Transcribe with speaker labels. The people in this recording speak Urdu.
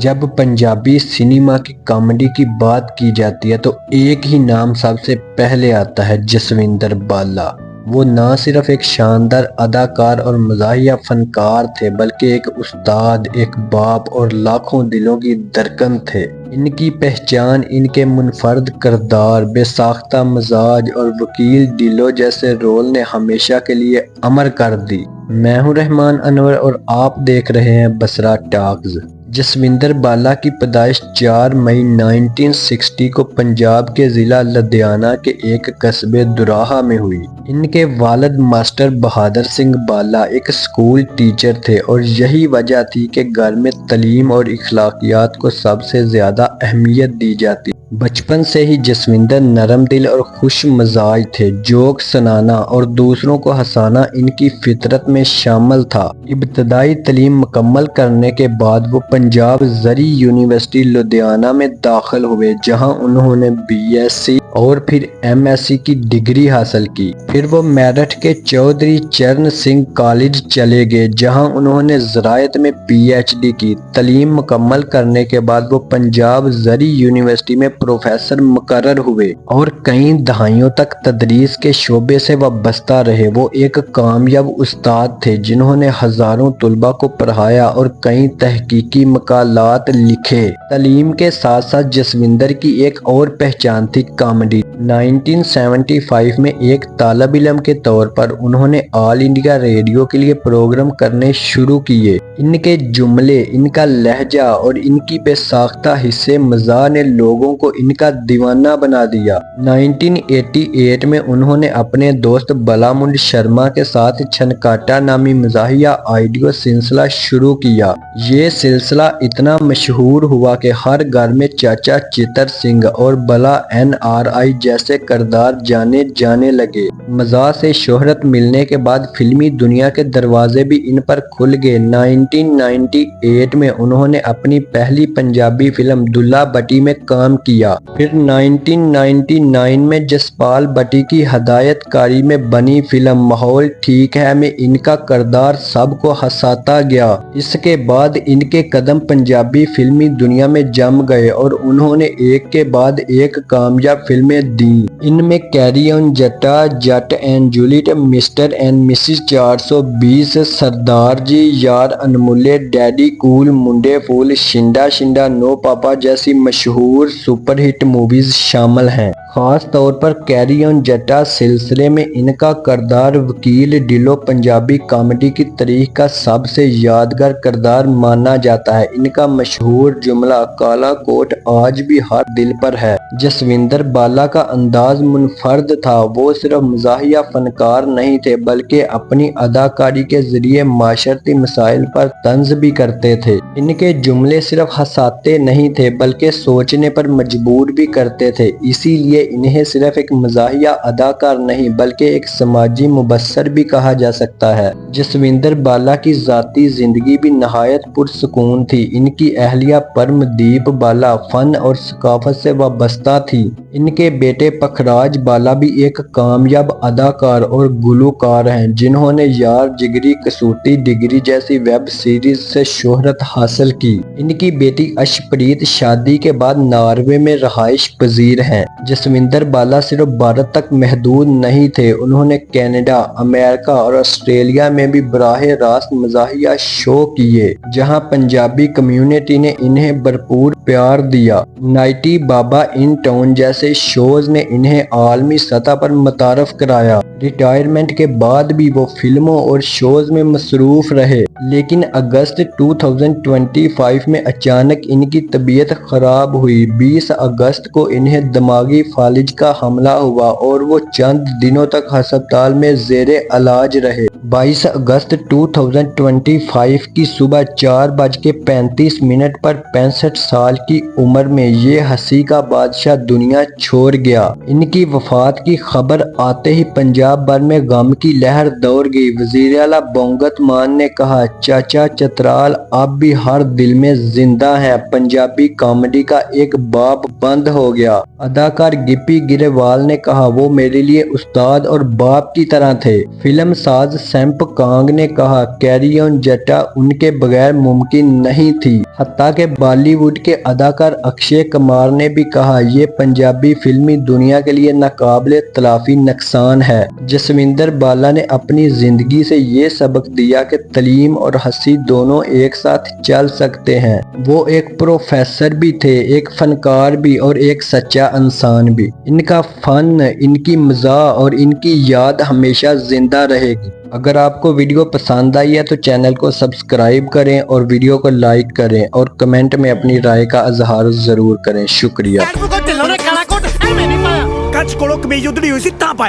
Speaker 1: جب پنجابی سنیما کی کامیڈی کی بات کی جاتی ہے تو ایک ہی نام سب سے پہلے آتا ہے، جسوندر بالا۔ وہ نہ صرف ایک شاندار اداکار اور مزاحیہ فنکار تھے بلکہ ایک استاد، ایک باپ اور لاکھوں دلوں کی دھڑکن تھے۔ ان کی پہچان ان کے منفرد کردار، بے ساختہ مزاج اور وکیل ڈیلو جیسے رول نے ہمیشہ کے لیے امر کر دی۔ میں ہوں رحمان انور اور آپ دیکھ رہے ہیں بصرہ ٹاکز۔ جسوندر بالا کی پیدائش 4 مئی 1960 کو پنجاب کے ضلع لدھیانہ کے ایک قصبے دوراہا میں ہوئی۔ ان کے والد ماسٹر بہادر سنگھ بالا ایک اسکول ٹیچر تھے اور یہی وجہ تھی کہ گھر میں تعلیم اور اخلاقیات کو سب سے زیادہ اہمیت دی جاتی۔ بچپن سے ہی جسوندر نرم دل اور خوش مزاج تھے۔ جوک سنانا اور دوسروں کو ہنسانا ان کی فطرت میں شامل تھا۔ ابتدائی تعلیم مکمل کرنے کے بعد وہ پنجاب زرعی یونیورسٹی لدھیانہ میں داخل ہوئے، جہاں انہوں نے BSc اور پھر MSc کی ڈگری حاصل کی۔ پھر وہ میرٹھ کے چودھری چرن سنگھ کالج چلے گئے، جہاں انہوں نے زراعت میں PhD کی۔ تعلیم مکمل کرنے کے بعد وہ پنجاب زرعی یونیورسٹی میں پروفیسر مقرر ہوئے اور کئی دہائیوں تک تدریس کے شعبے سے وابستہ رہے۔ وہ ایک کامیاب استاد تھے جنہوں نے ہزاروں طلباء کو پڑھایا اور کئی تحقیقی مقالات لکھے۔ تعلیم کے ساتھ ساتھ جسوندر کی ایک اور پہچان تھی کامیڈی۔ 1975 میں ایک طالب علم کے طور پر انہوں نے آل انڈیا ریڈیو کے لیے پروگرام کرنے شروع کیے۔ ان کے جملے، ان کا لہجہ اور ان کی بے ساختہ حصے مزاح نے لوگوں کو ان کا دیوانہ بنا دیا۔ 1988 میں انہوں نے اپنے دوست بالامنڈ شرما کے ساتھ چھنکاٹا نامی مزاحیہ آڈیو سلسلہ شروع کیا۔ یہ سلسلہ اتنا مشہور ہوا کہ ہر گھر میں چاچا چتر سنگھ اور بلا NRI جیسے کردار جانے جانے لگے۔ مزاح سے شہرت ملنے کے بعد فلمی دنیا کے دروازے بھی ان پر کھل گئے۔ 1998 میں انہوں نے اپنی پہلی پنجابی فلم دلہا بٹی میں کام کیا۔ پھر 1999 میں جسپال بٹی کی ہدایت کاری میں بنی فلم ماحول ٹھیک ہے میں ان کا کردار سب کو ہنساتا گیا۔ اس کے بعد ان کے قدم پنجابی فلمی دنیا میں جم گئے اور انہوں نے ایک کے بعد ایک کامیاب فلمیں دیں۔ ان میں carry on Jatta, Jatt and Juliet, Mr and Mrs 420، Sardar جی، یار انمولے، ڈیڈی کول، منڈے پھول، شنڈا شنڈا، نو پاپا جیسی مشہور سپر ہٹ موویز شامل ہیں۔ خاص طور پر کیری آن جٹا سلسلے میں ان کا کردار وکیل ڈیلو پنجابی کامیڈی کی تاریخ کا سب سے یادگار کردار مانا جاتا ہے۔ ان کا مشہور جملہ کالا کوٹ آج بھی ہر دل پر ہے۔ جسوندر بالا کا انداز منفرد تھا۔ وہ صرف مزاحیہ فنکار نہیں تھے بلکہ اپنی اداکاری کے ذریعے معاشرتی مسائل پر طنز بھی کرتے تھے۔ ان کے جملے صرف ہنساتے نہیں تھے بلکہ سوچنے پر مجبور بھی کرتے تھے، اسی لیے انہیں صرف ایک مزاحیہ اداکار نہیں بلکہ ایک سماجی مبصر بھی کہا جا سکتا ہے۔ جسوندر بالا کی ذاتی زندگی بھی نہایت پرسکون تھی۔ ان کی اہلیہ پرم دیپ بالا فن اور ثقافت سے وابستہ تھی۔ ان کے بیٹے پکھراج بالا بھی ایک کامیاب اداکار اور گلوکار ہیں جنہوں نے یار جگری کسوٹی ڈگری جیسی ویب سیریز سے شہرت حاصل کی۔ ان کی بیٹی اشپریت شادی کے بعد ناروے میں رہائش پذیر ہیں۔ جسوندر بالا صرف بھارت تک محدود نہیں تھے، انہوں نے کینیڈا، امریکہ اور آسٹریلیا میں بھی براہ راست مزاحیہ شو کیے، جہاں پنجابی کمیونٹی نے انہیں بھرپور پیار دیا۔ نائٹی بابا ان ٹاؤن جیسے شوز نے انہیں عالمی سطح پر متعارف کرایا۔ ریٹائرمنٹ کے بعد بھی وہ فلموں اور شوز میں مصروف رہے، لیکن اگست 2025 میں اچانک ان کی طبیعت خراب ہوئی۔ 20 اگست کو انہیں دماغی فالج کا حملہ ہوا اور وہ چند دنوں تک ہسپتال میں زیر علاج رہے۔ 22 اگست 2025 کی صبح 4:35 پر 65 سال کی عمر میں یہ ہنسی کا بادشاہ دنیا چھوڑ گیا۔ ان ان کی وفات کی خبر آتے ہی پنجاب بھر میں غم کی لہر دوڑ گئی۔ وزیر اعلیٰ بھگونت مان نے کہا، چاچا چترال اب بھی ہر دل میں زندہ ہیں۔ پنجابی کامیڈی کا ایک باب بند ہو گیا۔ اداکار گپی گریوال نے کہا، وہ میرے لیے استاد اور باپ کی طرح تھے۔ فلم ساز سیمپ کانگ نے کہا، کیری آن جٹا ان کے بغیر ممکن نہیں تھی۔ حتیٰ کہ بالی ووڈ کے اداکار اکشے کمار نے بھی کہا، یہ پنجابی فلمی دنیا کے لیے ناقابل تلافی نقصان ہے۔ جسوندر بالا نے اپنی زندگی سے یہ سبق دیا کہ تعلیم اور ہنسی دونوں ایک ساتھ چل سکتے ہیں۔ وہ ایک پروفیسر بھی تھے، ایک فنکار بھی اور ایک سچا انسان بھی۔ ان کا فن، ان کی مزاح اور ان کی یاد ہمیشہ زندہ رہے گی۔ اگر آپ کو ویڈیو پسند آئی ہے تو چینل کو سبسکرائب کریں اور ویڈیو کو لائک کریں اور کمنٹ میں اپنی رائے کا اظہار ضرور کریں۔ شکریہ۔
Speaker 2: ਕੱਚ ਕੋਲੋਂ ਕਮੀਜ਼ ਉਧੜੀ ਹੋਈ ਸੀ ਤਾਂ ਪਾਇਆ।